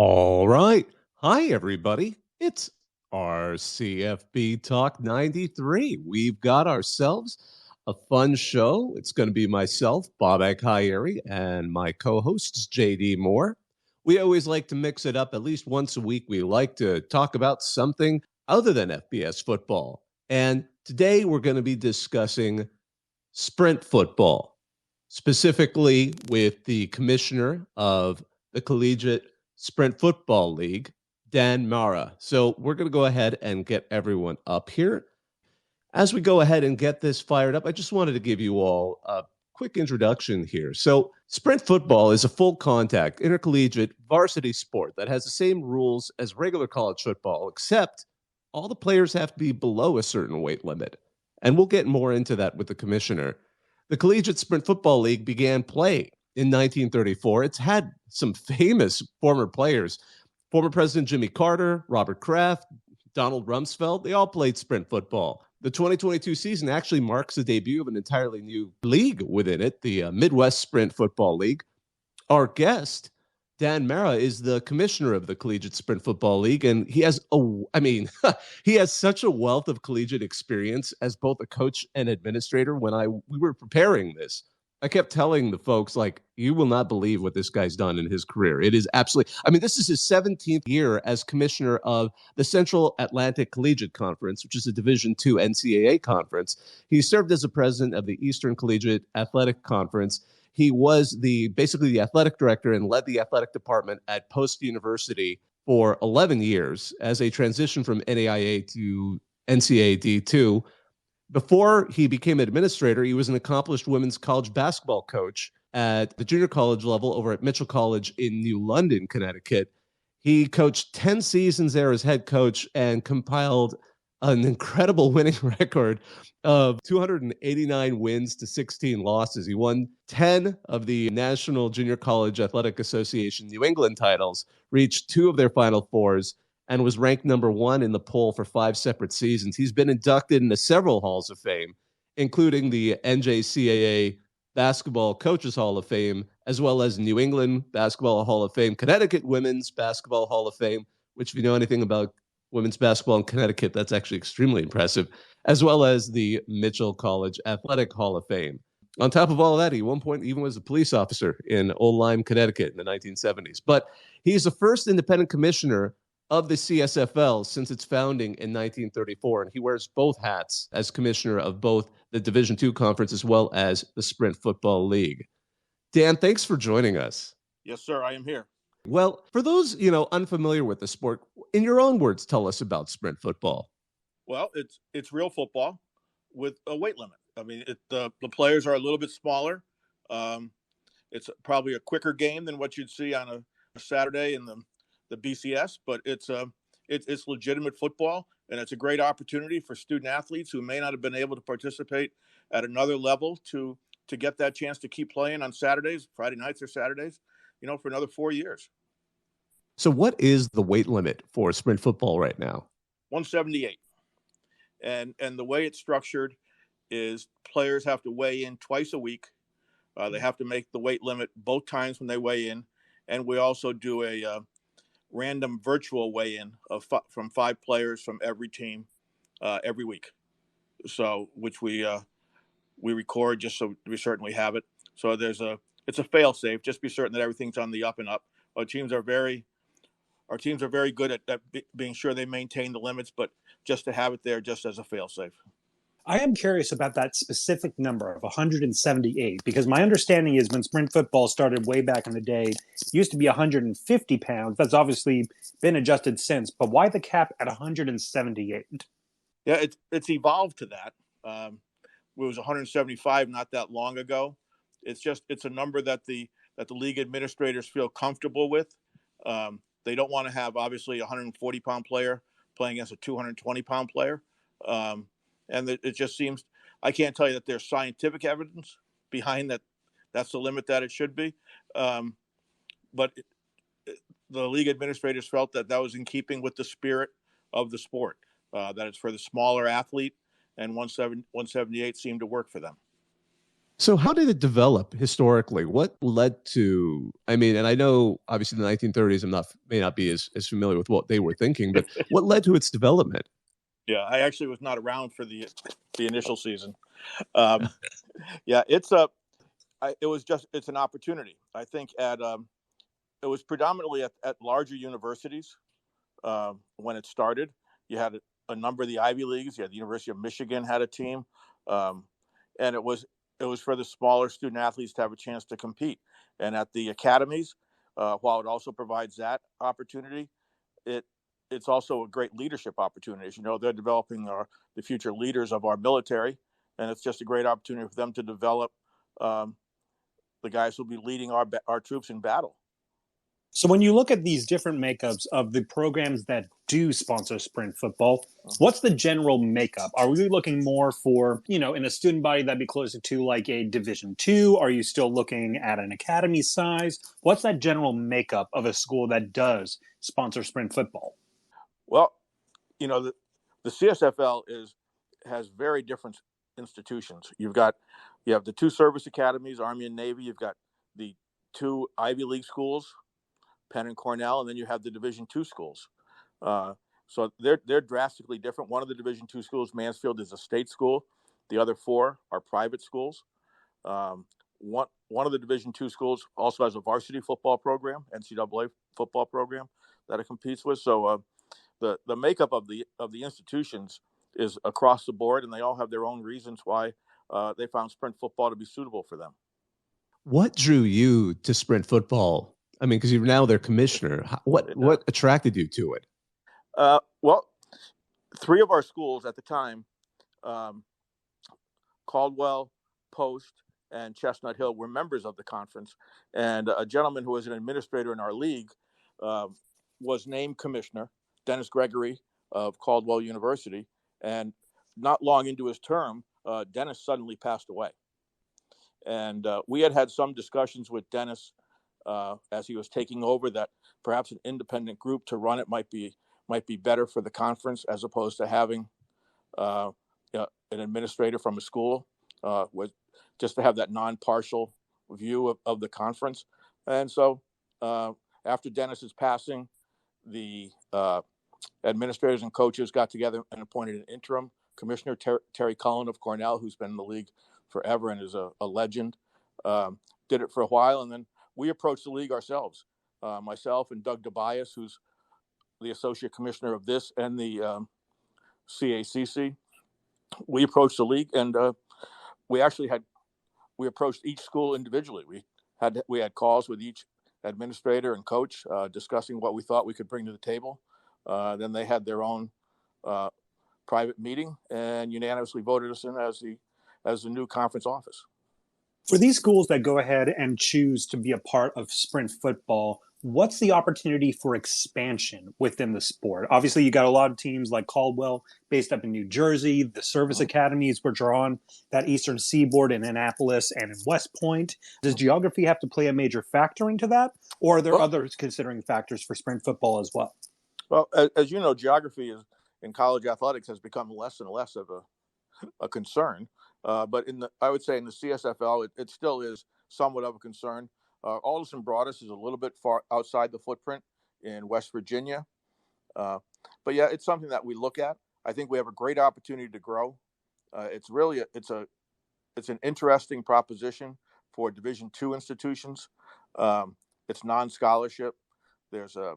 All right. Hi, everybody. It's our CFB Talk 93. We've got ourselves a fun show. It's going to be myself, Bob Akhayeri, and my co-host, JD Moore. We always like to mix it up at least once a week. We like to talk about something other than FBS football. And today we're going to be discussing sprint football, specifically with the commissioner of the Collegiate Sprint Football League, Dan Mara. So we're going to go ahead and get everyone up here. As we go ahead and get this fired up, I just wanted to give you all a quick introduction here. So sprint football is a full contact, intercollegiate varsity sport that has the same rules as regular college football, except all the players have to be below a certain weight limit. And we'll get more into that with the commissioner. The Collegiate Sprint Football League began play in 1934. It's had some famous former players. Former President Jimmy Carter, Robert Kraft, Donald Rumsfeld, they all played sprint football. The 2022 season actually marks the debut of an entirely new league within it, the Midwest Sprint Football League. Our guest, Dan Mara, is the commissioner of the Collegiate Sprint Football League, and he has he has such a wealth of collegiate experience as both a coach and administrator. When we were preparing this, I kept telling the folks, like, you will not believe what this guy's done in his career. It is absolutely, this is his 17th year as commissioner of the Central Atlantic Collegiate Conference, which is a Division II NCAA conference. He served as the president of the Eastern Collegiate Athletic Conference. He was basically the athletic director and led the athletic department at Post University for 11 years as a transition from NAIA to NCAA D2. Before he became administrator, he was an accomplished women's college basketball coach at the junior college level over at Mitchell College in New London, Connecticut. He coached 10 seasons there as head coach and compiled an incredible winning record of 289 wins to 16 losses. He won 10 of the National Junior College Athletic Association New England titles, reached 2 of their Final Fours, and was ranked number 1 in the poll for 5 separate seasons. He's been inducted into several halls of fame, including the NJCAA Basketball Coaches Hall of Fame, as well as New England Basketball Hall of Fame, Connecticut Women's Basketball Hall of Fame, which, if you know anything about women's basketball in Connecticut, that's actually extremely impressive, as well as the Mitchell College Athletic Hall of Fame. On top of all of that, he at one point even was a police officer in Old Lyme, Connecticut in the 1970s. But he's the first independent commissioner of the CSFL since its founding in 1934, and he wears both hats as commissioner of both the Division II Conference as well as the Sprint Football League. Dan, thanks for joining us. Yes, sir, I am here. Well, for those, unfamiliar with the sport, in your own words, tell us about sprint football. Well, it's real football with a weight limit. The players are a little bit smaller. It's probably a quicker game than what you'd see on a Saturday in the BCS, but it's legitimate football, and it's a great opportunity for student athletes who may not have been able to participate at another level to get that chance to keep playing on Saturdays, Friday nights or Saturdays, for another 4 years. So what is the weight limit for sprint football right now? 178. And the way it's structured is players have to weigh in twice a week. They have to make the weight limit both times when they weigh in. And we also do a random virtual weigh-in from 5 players from every team every week. So, which we record just so to be certain we have it. So it's a fail-safe. Just be certain that everything's on the up and up. Our teams are very good at being sure they maintain the limits, but just to have it there just as a fail-safe. I am curious about that specific number of 178, because my understanding is when sprint football started way back in the day, it used to be 150 pounds. That's obviously been adjusted since, but why the cap at 178? Yeah, it's evolved to that. It was 175 not that long ago. It's a number that the league administrators feel comfortable with. They don't want to have, obviously, a 140-pound player playing against a 220-pound player. And it just seems, I can't tell you that there's scientific evidence behind that. That's the limit that it should be. But the league administrators felt that was in keeping with the spirit of the sport, that it's for the smaller athlete, and 178 seemed to work for them. So how did it develop historically? What led to, I mean, and I know obviously in the 1930s, may not be as familiar with what they were thinking, but what led to its development? Yeah, I actually was not around for the initial season. Um, yeah, it's an opportunity. I think it was predominantly at larger universities when it started. You had a number of the Ivy Leagues. You had the University of Michigan had a team, um, and it was for the smaller student athletes to have a chance to compete. And at the academies, while it also provides that opportunity, it it's also a great leadership opportunity. As you know, they're developing the future leaders of our military, and it's just a great opportunity for them to develop um, the guys who'll be leading our troops in battle. So when you look at these different makeups of the programs that do sponsor sprint football, what's the general makeup? Are we looking more for, in a student body that'd be closer to like a Division II? Are you still looking at an academy size? What's that general makeup of a school that does sponsor sprint football? Well, the CSFL has very different institutions. You have the two service academies, Army and Navy. You've got the two Ivy League schools, Penn and Cornell, and then you have the Division II schools. So they're drastically different. One of the Division II schools, Mansfield, is a state school. The other four are private schools. One of the Division II schools also has a varsity football program, NCAA football program that it competes with. So the makeup of the institutions is across the board, and they all have their own reasons why they found sprint football to be suitable for them. What drew you to sprint football? I mean, because you're now their commissioner. What attracted you to it? Well, three of our schools at the time, Caldwell, Post, and Chestnut Hill, were members of the conference. And a gentleman who was an administrator in our league was named commissioner, Dennis Gregory of Caldwell University. And not long into his term, Dennis suddenly passed away. And we had some discussions with Dennis as he was taking over that perhaps an independent group to run it might be better for the conference as opposed to having an administrator from a school with just to have that non-partial view of the conference. And so after Dennis's passing, the administrators and coaches got together and appointed an interim commissioner, Terry Cullen of Cornell, who's been in the league forever and is a legend. Did it for a while, and then we approached the league ourselves. Myself and Doug DeBias, who's the associate commissioner of this and the CACC. We approached the league, and we approached each school individually. We had calls with each administrator and coach discussing what we thought we could bring to the table. Then they had their own private meeting and unanimously voted us in as the new conference office. For these schools that go ahead and choose to be a part of sprint football, what's the opportunity for expansion within the sport? Obviously, you got a lot of teams like Caldwell based up in New Jersey, the service academies, which are on that eastern seaboard in Annapolis and in West Point. Does geography have to play a major factor into that? Or are there others considering factors for sprint football as well? Well, as you know, geography in college athletics has become less and less of a concern. But I would say in the CSFL, it still is somewhat of a concern. Alderson Broaddus is a little bit far outside the footprint in West Virginia. But yeah, it's something that we look at. I think we have a great opportunity to grow. It's really it's an interesting proposition for Division II institutions. It's non-scholarship. There's a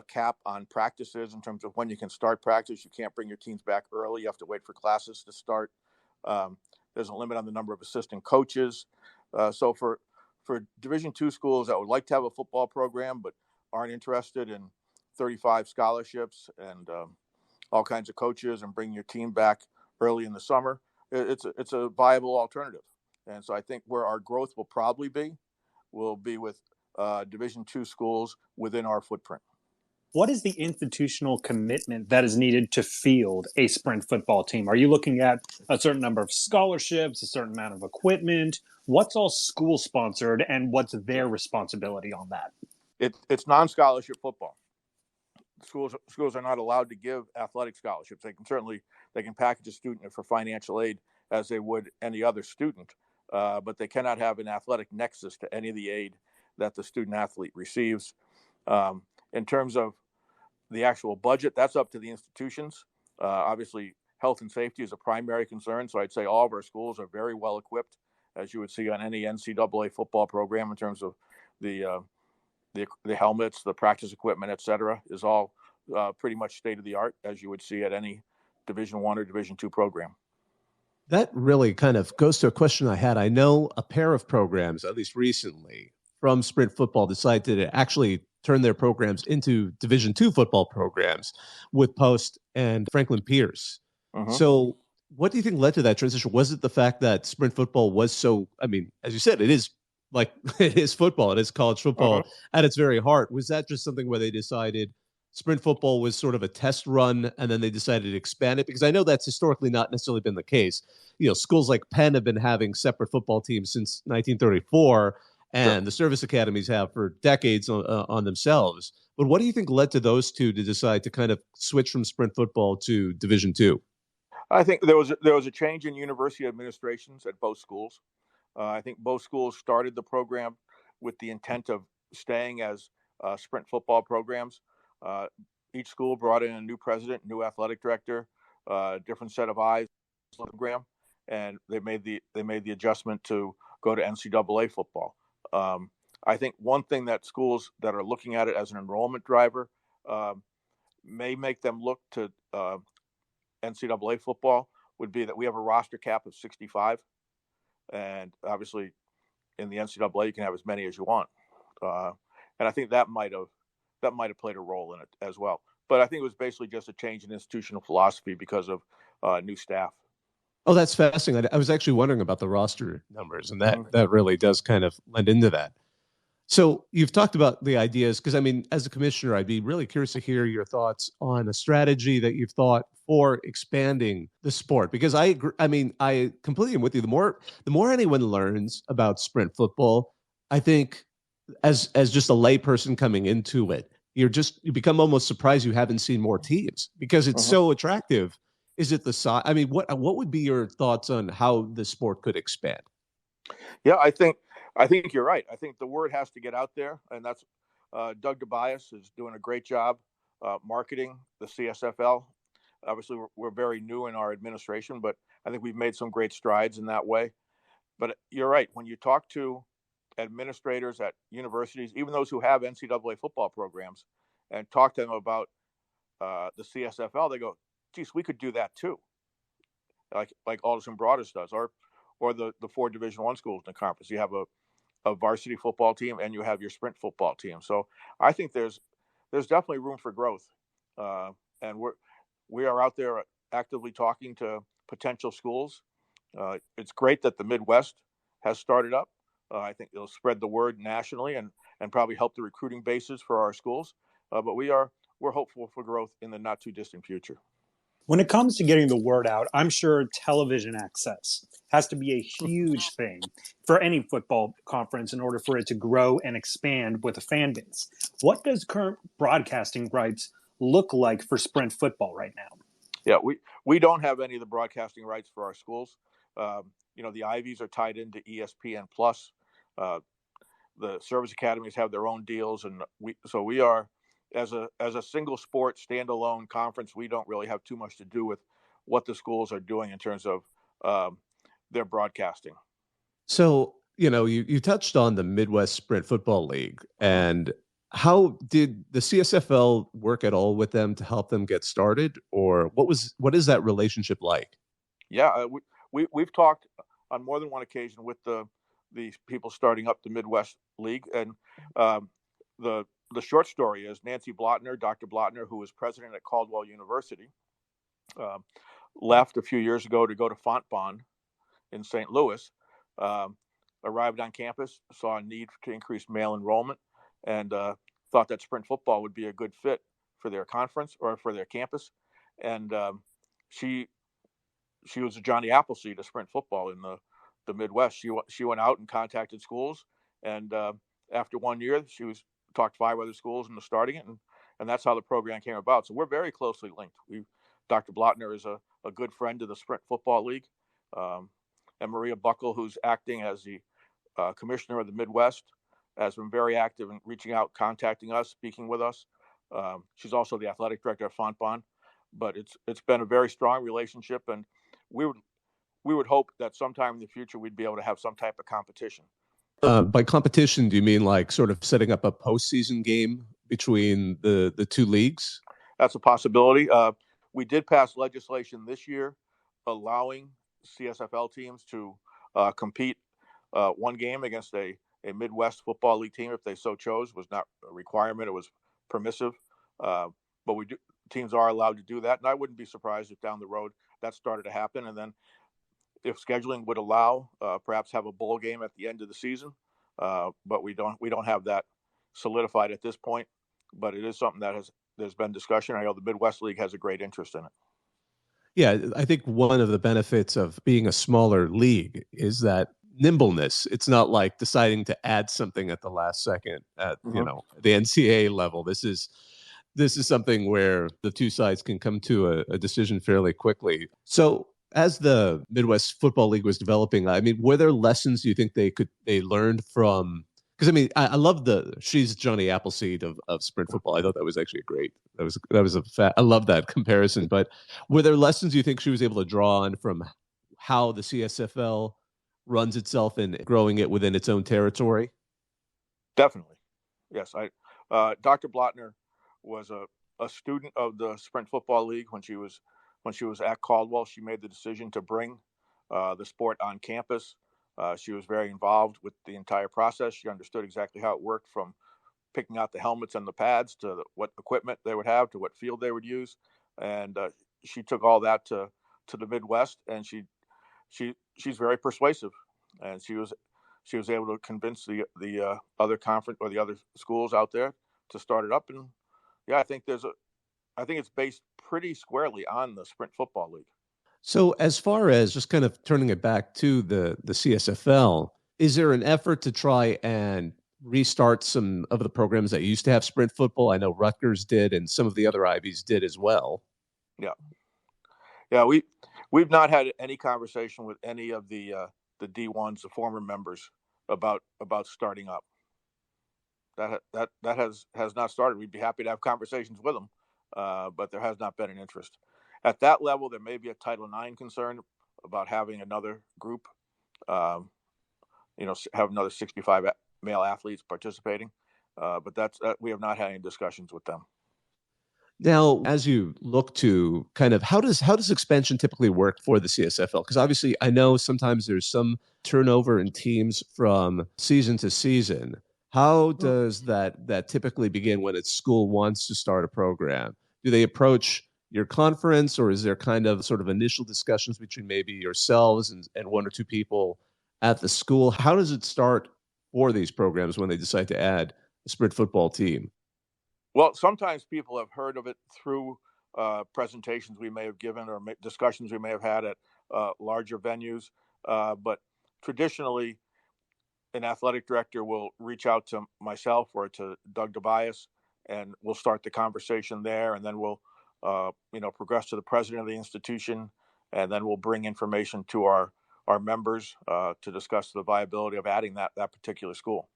cap on practices in terms of when you can start practice. You can't bring your teams back early. You have to wait for classes to start. There's a limit on the number of assistant coaches. So for Division II schools that would like to have a football program but aren't interested in 35 scholarships and all kinds of coaches and bringing your team back early in the summer, it's a viable alternative. And so I think where our growth will probably will be with Division II schools within our footprint. What is the institutional commitment that is needed to field a sprint football team? Are you looking at a certain number of scholarships, a certain amount of equipment? What's all school sponsored and what's their responsibility on that? It's non-scholarship football. Schools are not allowed to give athletic scholarships. They can package a student for financial aid as they would any other student. but they cannot have an athletic nexus to any of the aid that the student athlete receives. In terms of the actual budget, that's up to the institutions. Obviously, health and safety is a primary concern, so I'd say all of our schools are very well equipped, as you would see on any NCAA football program in terms of the helmets, the practice equipment, et cetera, is all pretty much state of the art, as you would see at any Division I or Division II program. That really kind of goes to a question I had. I know a pair of programs, at least recently, from Sprint Football decided to actually turn their programs into Division II football programs with Post and Franklin Pierce. Mm-hmm. So what do you think led to that transition? Was it the fact that Sprint Football was so, I mean, as you said, it is like, it is football, it is college football at its very heart. Was that just something where they decided Sprint Football was sort of a test run and then they decided to expand it? Because I know that's historically not necessarily been the case. You know, schools like Penn have been having separate football teams since 1934, and the service academies have for decades on themselves. But what do you think led to those two to decide to kind of switch from Sprint Football to Division II? I think there was a change in university administrations at both schools. I think both schools started the program with the intent of staying as Sprint Football programs. Each school brought in a new president, new athletic director, different set of eyes on the program, and they made the adjustment to go to NCAA football. I think one thing that schools that are looking at it as an enrollment driver may make them look to NCAA football would be that we have a roster cap of 65, and obviously in the NCAA you can have as many as you want, and I think that might have played a role in it as well. But I think it was basically just a change in institutional philosophy because of new staff. Oh, that's fascinating. I was actually wondering about the roster numbers, and that really does kind of lend into that. So you've talked about the ideas, because I mean, as a commissioner, I'd be really curious to hear your thoughts on a strategy that you've thought for expanding the sport. Because I agree, I mean, I completely am with you. The more anyone learns about Sprint football, I think as just a layperson coming into it, you become almost surprised you haven't seen more teams because it's so attractive. Is it the size? I mean, what would be your thoughts on how the sport could expand? Yeah, I think you're right. I think the word has to get out there, and that's Doug DeBias is doing a great job marketing the CSFL. Obviously, we're very new in our administration, but I think we've made some great strides in that way. But you're right. When you talk to administrators at universities, even those who have NCAA football programs, and talk to them about the CSFL, they go, geez, we could do that too. Like Alderson Broaddus does, or the 4 Division I schools in the conference. You have a varsity football team and you have your sprint football team. So I think there's definitely room for growth. And we are out there actively talking to potential schools. It's great that the Midwest has started up. I think it'll spread the word nationally and probably help the recruiting bases for our schools. But we're hopeful for growth in the not too distant future. When it comes to getting the word out, I'm sure television access has to be a huge thing for any football conference in order for it to grow and expand with a fan base. What does current broadcasting rights look like for Sprint football right now? Yeah, we don't have any of the broadcasting rights for our schools. The Ivies are tied into ESPN Plus. The service academies have their own deals, and we are as a single sport standalone conference. We don't really have too much to do with what the schools are doing in terms of their broadcasting. So you touched on the Midwest Sprint Football League, and how did the CSFL work at all with them to help them get started, or what is that relationship like? Yeah, we've talked on more than one occasion with the people starting up the Midwest League, and the short story is Nancy Blotner, Dr. Blotner, who was president at Caldwell University, left a few years ago to go to Fontbonne in St. Louis, arrived on campus, saw a need to increase male enrollment, and thought that Sprint football would be a good fit for their conference or for their campus. And she was a Johnny Appleseed of Sprint football in the Midwest. She went out and contacted schools, and after 1 year, she talked 5 other schools into starting it, and that's how the program came about. So we're very closely linked. Dr. Blotner is a good friend of the Sprint Football League. And Maria Buckle, who's acting as the commissioner of the Midwest, has been very active in reaching out, contacting us, speaking with us. She's also the athletic director of Fontbonne, but it's been a very strong relationship, and we would hope that sometime in the future we'd be able to have some type of competition. By competition, do you mean like sort of setting up a postseason game between the two leagues? That's a possibility. We did pass legislation this year allowing CSFL teams to compete one game against a Midwest Football League team if they so chose. It was not a requirement; it was permissive. But teams are allowed to do that, and I wouldn't be surprised if down the road that started to happen. And then, if scheduling would allow, perhaps have a bowl game at the end of the season. But we don't have that solidified at this point. But it is something that there's been discussion. I know the Midwest League has a great interest in it. Yeah, I think one of the benefits of being a smaller league is that nimbleness. It's not like deciding to add something at the last second at the NCAA level. This is something where the two sides can come to a decision fairly quickly. So as the Midwest Football League was developing, I mean, were there lessons you think they learned from? Because I mean, I love she's Johnny Appleseed of sprint football. I thought that was actually I love that comparison. But were there lessons you think she was able to draw on from how the CSFL runs itself and growing it within its own territory? Definitely, yes. Dr. Blotner was a student of the Sprint Football League when she was at Caldwell. She made the decision to bring the sport on campus. She was very involved with the entire process. She understood exactly how it worked, from picking out the helmets and the pads to what equipment they would have to what field they would use. And she took all that to the Midwest, and she's very persuasive. And she was able to convince the other conference or the other schools out there to start it up. And yeah, I think it's based pretty squarely on the Sprint Football League. So as far as just kind of turning it back to the CSFL, is there an effort to try and restart some of the programs that used to have sprint football? I know Rutgers did, and some of the other Ivies did as well. Yeah. We've not had any conversation with any of the D1s, the former members, about starting up. That has not started. We'd be happy to have conversations with them, but there has not been an interest. At that level, there may be a Title IX concern about having another group, have another 65 male athletes participating. But we have not had any discussions with them. Now, as you look to kind of how does expansion typically work for the CSFL? Because obviously, I know sometimes there's some turnover in teams from season to season. How does that typically begin when a school wants to start a program? Do they approach your conference, or is there kind of sort of initial discussions between maybe yourselves and one or two people at the school? How does it start for these programs when they decide to add a sprint football team? Well, sometimes people have heard of it through presentations we may have given or discussions we may have had at larger venues. But traditionally, an athletic director will reach out to myself or to Doug DeBias, and we'll start the conversation there, and then we'll progress to the president of the institution, and then we'll bring information to our members to discuss the viability of adding that particular school.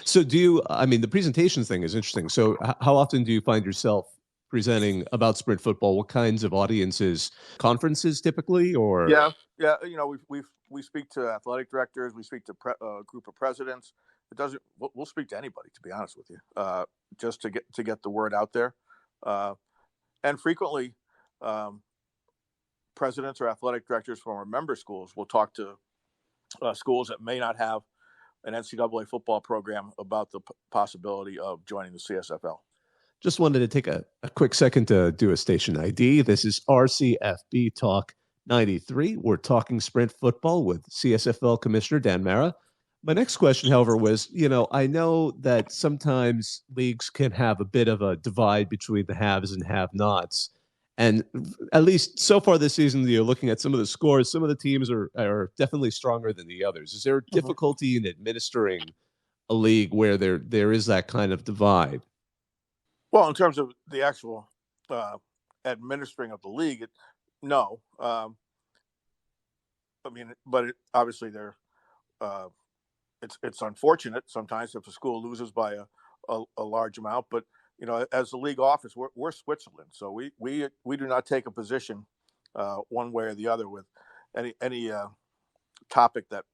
So the presentations thing is interesting. So how often do you find yourself presenting about sprint football? What kinds of audiences? Conferences typically, or? Yeah. We speak to athletic directors. We speak to a group of presidents. We'll speak to anybody, to be honest with you, just to get the word out there. And frequently, presidents or athletic directors from our member schools will talk to schools that may not have an NCAA football program about the possibility of joining the CSFL. Just wanted to take a quick second to do a station ID. This is RCFB Talk 93. We're talking sprint football with CSFL Commissioner Dan Mara. My next question, however, was, I know that sometimes leagues can have a bit of a divide between the haves and have-nots. And at least so far this season, you're looking at some of the scores. Some of the teams are definitely stronger than the others. Is there difficulty in administering a league where there is that kind of divide? Well, in terms of the actual administering of the league, no. I mean, but obviously it's unfortunate sometimes if a school loses by a large amount. But as the league office, we're Switzerland, so we do not take a position one way or the other with any topic that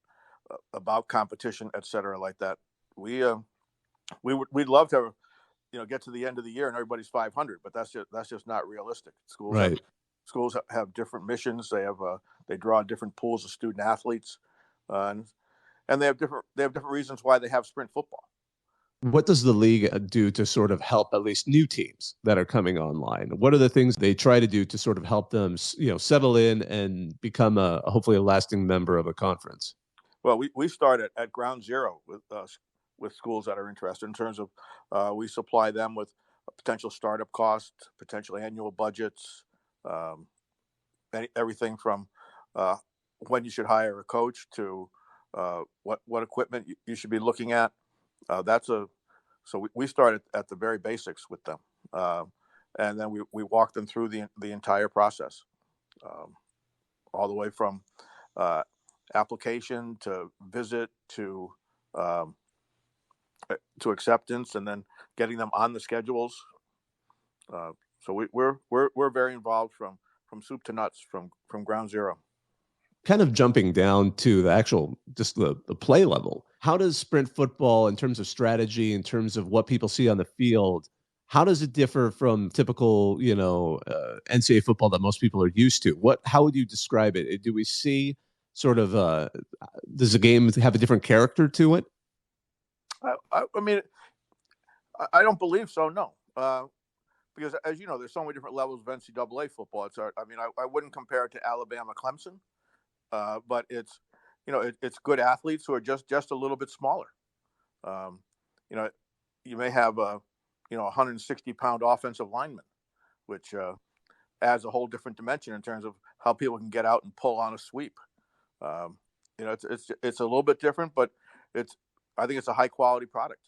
about competition, et cetera, like that. We'd love to get to the end of the year and everybody's 500, but that's just not realistic. Right. Schools have different missions. They draw different pools of student athletes, and they have different reasons why they have sprint football. What does the league do to sort of help at least new teams that are coming online? What are the things they try to do to sort of help them, settle in and become hopefully a lasting member of a conference? Well, we start at ground zero with schools that are interested in terms of we supply them with a potential startup cost, potential annual budgets, everything from when you should hire a coach to what equipment you should be looking at. So we start at the very basics with them, and then we walk them through the entire process, all the way from application to visit to acceptance, and then getting them on the schedules. So we're very involved from soup to nuts, from ground zero. Kind of jumping down to the actual, just the play level. How does sprint football, in terms of strategy, in terms of what people see on the field, how does it differ from typical, NCAA football that most people are used to? How would you describe it? Do we see sort of, does the game have a different character to it? I mean, I don't believe so. No, because as you know, there's so many different levels of NCAA football. I wouldn't compare it to Alabama, Clemson. But it's good athletes who are just a little bit smaller. You may have a 160-pound offensive lineman, which adds a whole different dimension in terms of how people can get out and pull on a sweep. It's a little bit different, but I think it's a high quality product.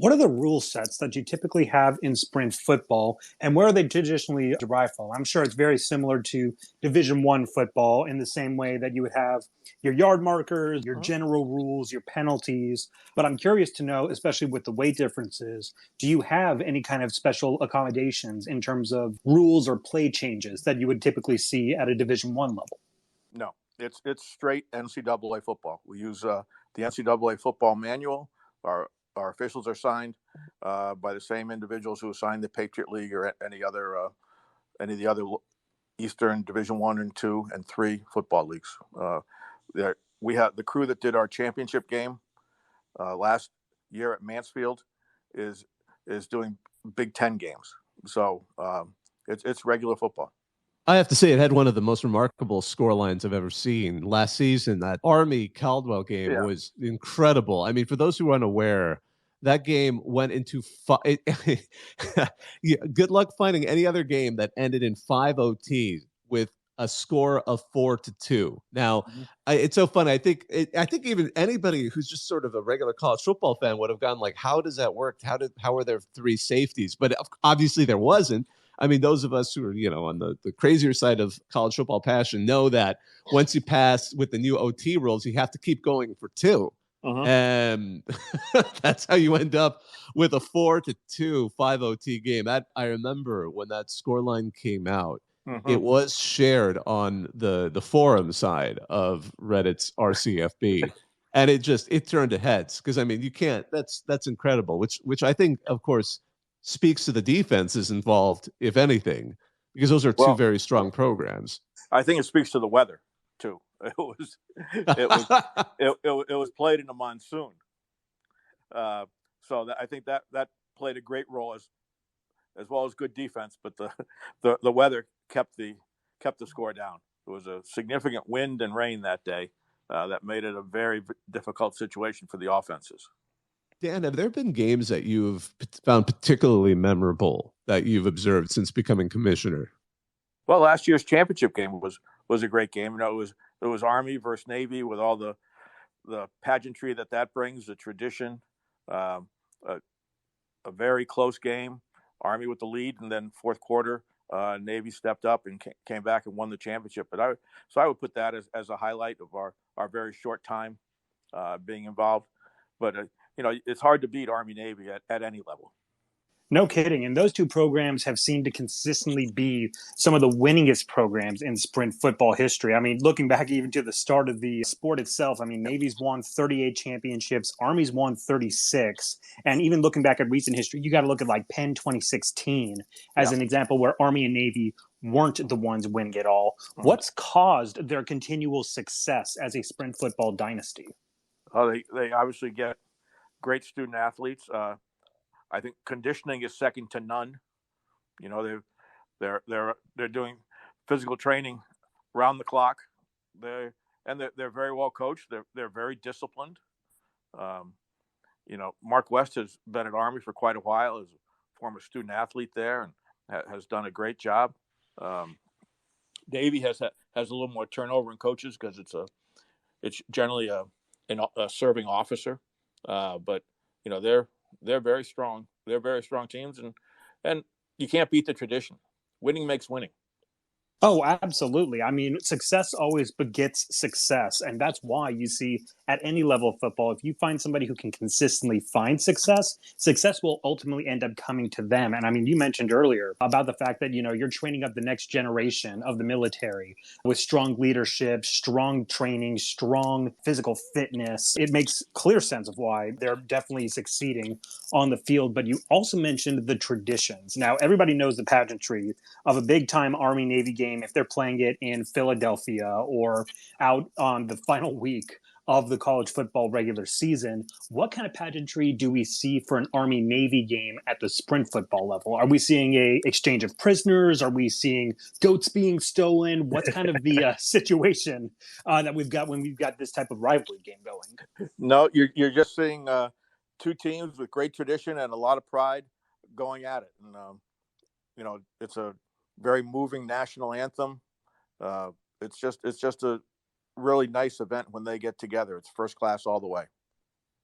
What are the rule sets that you typically have in sprint football, and where are they traditionally derived from? I'm sure it's very similar to Division I football in the same way that you would have your yard markers, your general rules, your penalties. But I'm curious to know, especially with the weight differences, do you have any kind of special accommodations in terms of rules or play changes that you would typically see at a Division I level? No, it's straight NCAA football. We use the NCAA football manual. Our officials are signed by the same individuals who signed the Patriot League or any of the other Eastern Division I and II and III football leagues. We have the crew that did our championship game last year at Mansfield is doing Big Ten games. So it's regular football. I have to say, it had one of the most remarkable score lines I've ever seen last season. That Army-Caldwell game was incredible. I mean, for those who are unaware, that game went into good luck finding any other game that ended in 5 OTs with a score of 4-2. Now, it's so funny. I think even anybody who's just sort of a regular college football fan would have gone like, "How does that work? How are there 3 safeties?" But obviously there wasn't. I mean, those of us who are, on the crazier side of college football passion know that once you pass with the new OT rules, you have to keep going for 2. And that's how you end up with a 4-2 5 OT game. That I remember when that scoreline came out. It was shared on the forum side of Reddit's RCFB. And it turned to heads, because I mean, you can't, that's incredible, which I think, of course, speaks to the defenses involved, if anything, because those are two very strong programs. I think it speaks to the weather too. It was played in a monsoon, so I think that played a great role as well as good defense. But the weather kept the score down. It was a significant wind and rain that day that made it a very difficult situation for the offenses. Dan, have there been games that you've found particularly memorable that you've observed since becoming commissioner? Well, last year's championship game was a great game. It was Army versus Navy with all the pageantry that brings, the tradition, a very close game. Army with the lead, and then fourth quarter, Navy stepped up and came back and won the championship. But I would put that as a highlight of our very short time being involved. But it's hard to beat Army Navy at any level. No kidding. And those two programs have seemed to consistently be some of the winningest programs in sprint football history. I mean, looking back even to the start of the sport itself, I mean, Navy's won 38 championships, Army's won 36. And even looking back at recent history, you got to look at like Penn 2016 as an example where Army and Navy weren't the ones win it all. What's caused their continual success as a sprint football dynasty? They obviously get great student athletes. I think conditioning is second to none. They're doing physical training round the clock. They're very well coached. They're very disciplined. Mark West has been at Army for quite a while as a former student athlete there and has done a great job. Navy has a little more turnover in coaches because it's generally a serving officer, but they're very strong. They're very strong teams, and you can't beat the tradition. Winning makes winning. Oh, absolutely. I mean, success always begets success. And that's why you see at any level of football, if you find somebody who can consistently find success, success will ultimately end up coming to them. And I mean, you mentioned earlier about the fact that, you're training up the next generation of the military with strong leadership, strong training, strong physical fitness. It makes clear sense of why they're definitely succeeding on the field. But you also mentioned the traditions. Now, everybody knows the pageantry of a big time Army Navy game if they're playing it in Philadelphia or out on the final week of the college football regular season. What kind of pageantry do we see for an Army Navy game at the sprint football level? Are we seeing a exchange of prisoners? Are we seeing goats being stolen? What's kind of the situation that we've got when we've got this type of rivalry game going? No, you're just seeing two teams with great tradition and a lot of pride going at it. And it's a very moving national anthem. It's just a really nice event when they get together. It's first class all the way.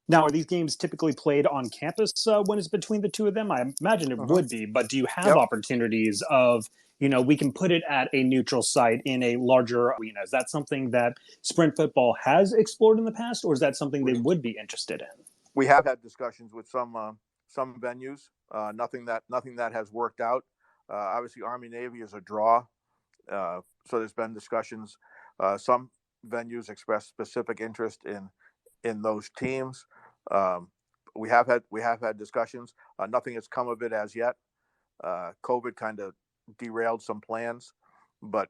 Now, are these games typically played on campus when it's between the two of them? I imagine it would be, but do you have opportunities of, we can put it at a neutral site in a larger arena? Is that something that sprint football has explored in the past, or is that something they would be interested in? We have had discussions with some venues. Nothing that has worked out. Obviously, Army Navy is a draw, so there's been discussions. Some venues expressed specific interest in those teams. We have had discussions. Nothing has come of it as yet. COVID kind of derailed some plans, but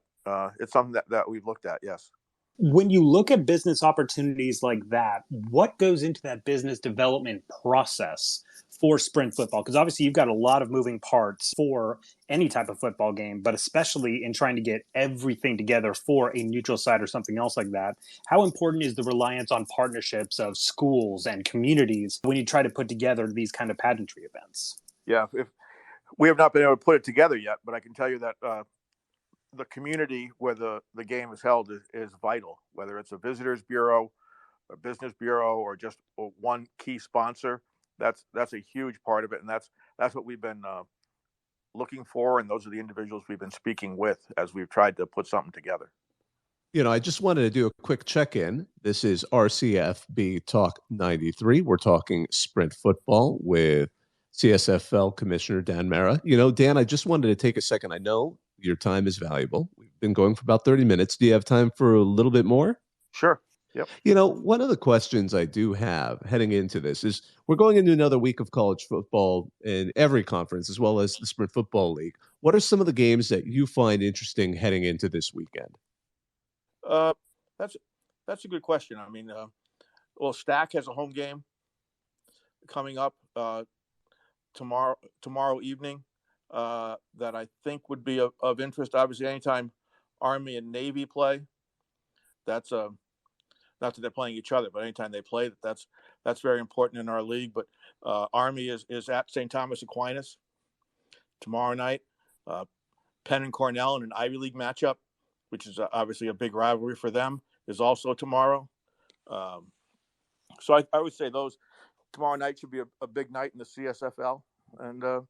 it's something that we've looked at. Yes. When you look at business opportunities like that, what goes into that business development process for sprint football? Because obviously you've got a lot of moving parts for any type of football game, but especially in trying to get everything together for a neutral site or something else like that. How important is the reliance on partnerships of schools and communities when you try to put together these kind of pageantry events? Yeah, if we have not been able to put it together yet, but I can tell you that the community where the game is held is vital, whether it's a visitors bureau, a business bureau, or just one key sponsor. That's a huge part of it, and that's what we've been looking for, and those are the individuals we've been speaking with as we've tried to put something together. I just wanted to do a quick check-in. This is CFB Talk 93. We're talking sprint football with CSFL Commissioner Dan Mara. Dan, I just wanted to take a second. I know your time is valuable. We've been going for about 30 minutes. Do you have time for a little bit more? Sure. Yep. One of the questions I do have heading into this is we're going into another week of college football in every conference, as well as the Sprint Football League. What are some of the games that you find interesting heading into this weekend? That's a good question. I mean, Stack has a home game coming up tomorrow evening that I think would be of interest. Obviously, anytime Army and Navy play, that's not that they're playing each other, but anytime they play, that's very important in our league. But Army is at St. Thomas Aquinas tomorrow night. Penn and Cornell in an Ivy League matchup, which is obviously a big rivalry for them, is also tomorrow. So I would say those tomorrow night should be a big night in the CSFL, and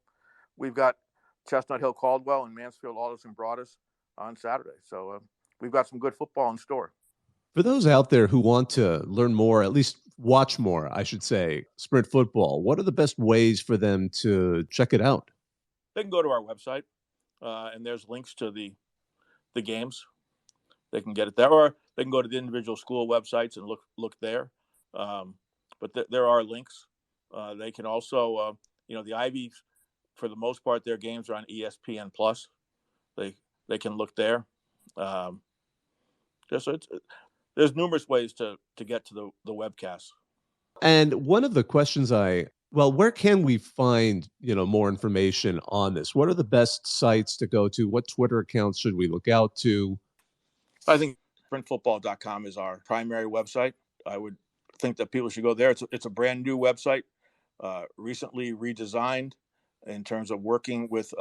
we've got Chestnut Hill Caldwell and Mansfield Alderson Broadus on Saturday. So we've got some good football in store. For those out there who want to learn more, at least watch more, I should say, Sprint football, what are the best ways for them to check it out? They can go to our website, and there's links to the games. They can get it there, or they can go to the individual school websites and look there. But there are links. They can also, the Ivies, for the most part, their games are on ESPN Plus. They can look there. There's numerous ways to get to the webcast. And one of the questions where can we find, more information on this? What are the best sites to go to? What Twitter accounts should we look out to? I think sprintfootball.com is our primary website. I would think that people should go there. It's a brand new website, recently redesigned in terms of working with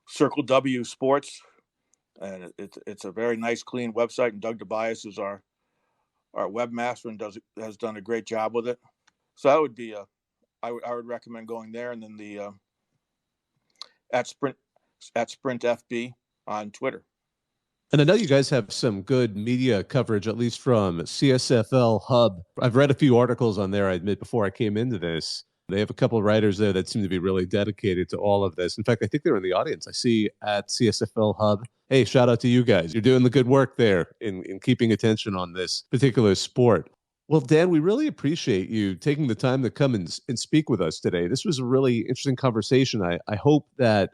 Circle W Sports. And it's a very nice, clean website. And Doug Tobias is our webmaster and has done a great job with it. So that would be I would recommend going there, and then the at Sprint FB on Twitter. And I know you guys have some good media coverage, at least from CSFL Hub. I've read a few articles on there, I admit, before I came into this. They have a couple of writers there that seem to be really dedicated to all of this. In fact, I think they're in the audience. I see at CSFL Hub. Hey, shout out to you guys. You're doing the good work there in keeping attention on this particular sport. Well, Dan, we really appreciate you taking the time to come and speak with us today. This was a really interesting conversation. I hope that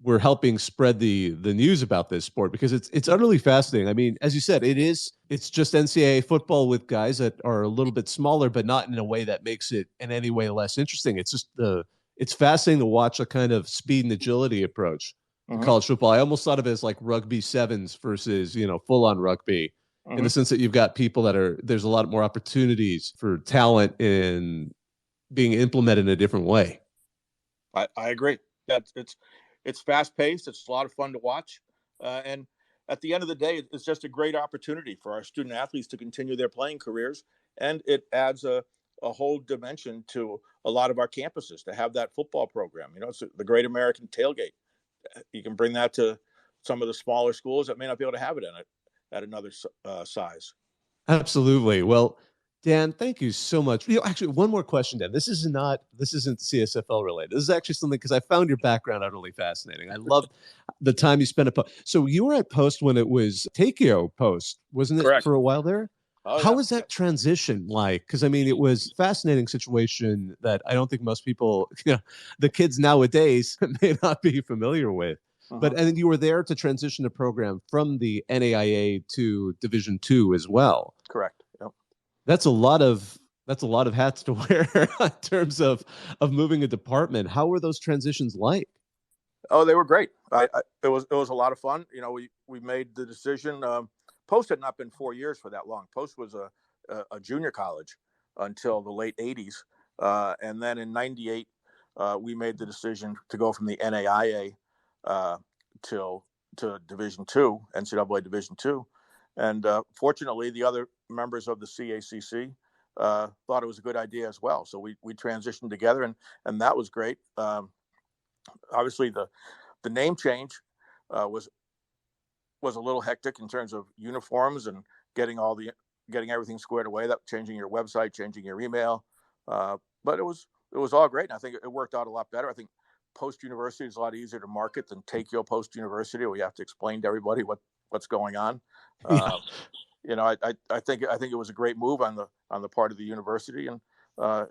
we're helping spread the news about this sport, because it's utterly fascinating. I mean, as you said, it's just NCAA football with guys that are a little bit smaller, but not in a way that makes it in any way less interesting. It's just it's fascinating to watch a kind of speed and agility approach to college football. I almost thought of it as like rugby sevens versus, full on rugby, in the sense that you've got people there's a lot more opportunities for talent in being implemented in a different way. I agree. It's fast paced. It's a lot of fun to watch. And at the end of the day, it's just a great opportunity for our student athletes to continue their playing careers. And it adds a whole dimension to a lot of our campuses to have that football program. It's the Great American Tailgate. You can bring that to some of the smaller schools that may not be able to have it at another size. Absolutely. Well, Dan, thank you so much. Actually, one more question, Dan. This isn't CSFL related. This is actually something, because I found your background utterly fascinating. I loved the time you spent at Post. So you were at Post when it was Takeo Post, wasn't it? Correct. For a while there? Oh, How was that transition like? Because, I mean, it was a fascinating situation that I don't think most people, the kids nowadays may not be familiar with. But and you were there to transition the program from the NAIA to Division II as well. Correct. Yep. That's a lot of hats to wear in terms of moving a department. How were those transitions like? Oh, they were great. It was a lot of fun. We made the decision. Post had not been 4 years for that long. Post was a junior college until the late 80s. And then in 98, we made the decision to go from the NAIA to Division II, NCAA Division II. And fortunately, the other members of the CACC thought it was a good idea as well. So we transitioned together, and that was great. Obviously, the name change was a little hectic in terms of uniforms and getting everything squared away. That changing your website, changing your email, but it was all great. And I think it worked out a lot better. I think Post University is a lot easier to market than Takeo Post University, where you have to explain to everybody what's going on. I think it was a great move on the part of the university, and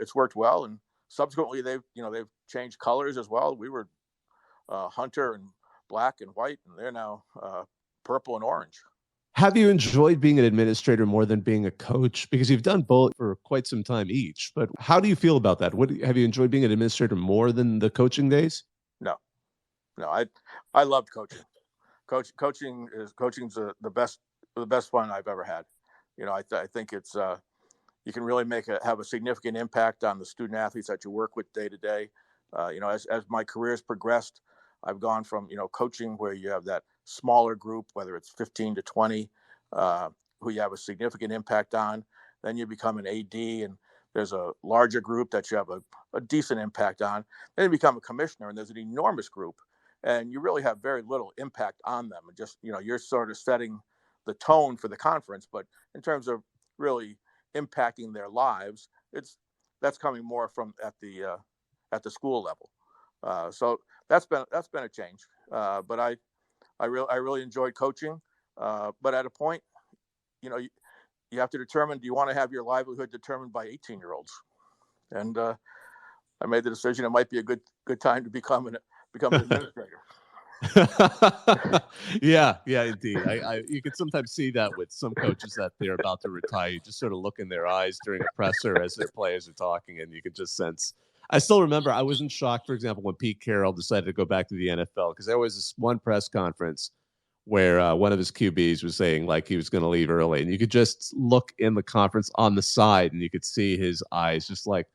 it's worked well. And subsequently, they've changed colors as well. We were hunter and black and white, and they're now purple and orange. Have you enjoyed being an administrator more than being a coach? Because you've done both for quite some time each. But how do you feel about that? Have you enjoyed being an administrator more than the coaching days? No, I loved coaching. Coaching's the best fun I've ever had. I think it's you can really have a significant impact on the student athletes that you work with day to day. As my career has progressed, I've gone from coaching where you have that smaller group, whether it's 15 to 20, who you have a significant impact on. Then you become an AD, and there's a larger group that you have a decent impact on. Then you become a commissioner, and there's an enormous group and you really have very little impact on them. And just, you're sort of setting the tone for the conference, but in terms of really impacting their lives, that's coming more from at the school level. So that's been a change. But I really enjoyed coaching. But at a point, you have to determine, do you want to have your livelihood determined by 18-year-olds? And I made the decision it might be a good time to become an administrator. Yeah, indeed. You can sometimes see that with some coaches that they're about to retire. You just sort of look in their eyes during a presser as their players are talking, and you can just sense. I still remember I wasn't shocked, for example, when Pete Carroll decided to go back to the NFL, because there was this one press conference where one of his QBs was saying like he was going to leave early, and you could just look in the conference on the side, and you could see his eyes just like,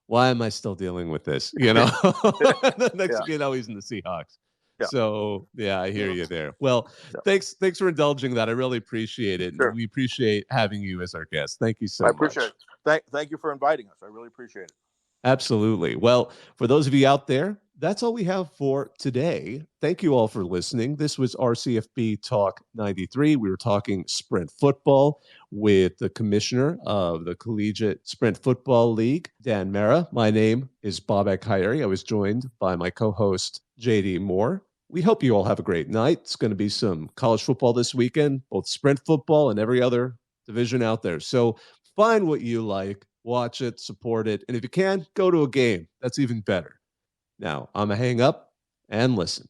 why am I still dealing with this? The next thing you know, he's in the Seahawks. Yeah. So yeah, I hear you there. Well, thanks for indulging that. I really appreciate it. Sure. We appreciate having you as our guest. Thank you so much. I appreciate it. Thank you for inviting us. I really appreciate it. Absolutely. Well, for those of you out there, that's all we have for today. Thank you all for listening. This was our CFB Talk 93. We were talking sprint football with the commissioner of the Collegiate Sprint Football League, Dan Mara. My name is Bobak Hayeri. I was joined by my co-host, JD Moore. We hope you all have a great night. It's going to be some college football this weekend, both sprint football and every other division out there. So find what you like. Watch it, support it, and if you can, go to a game. That's even better. Now, I'm going to hang up and listen.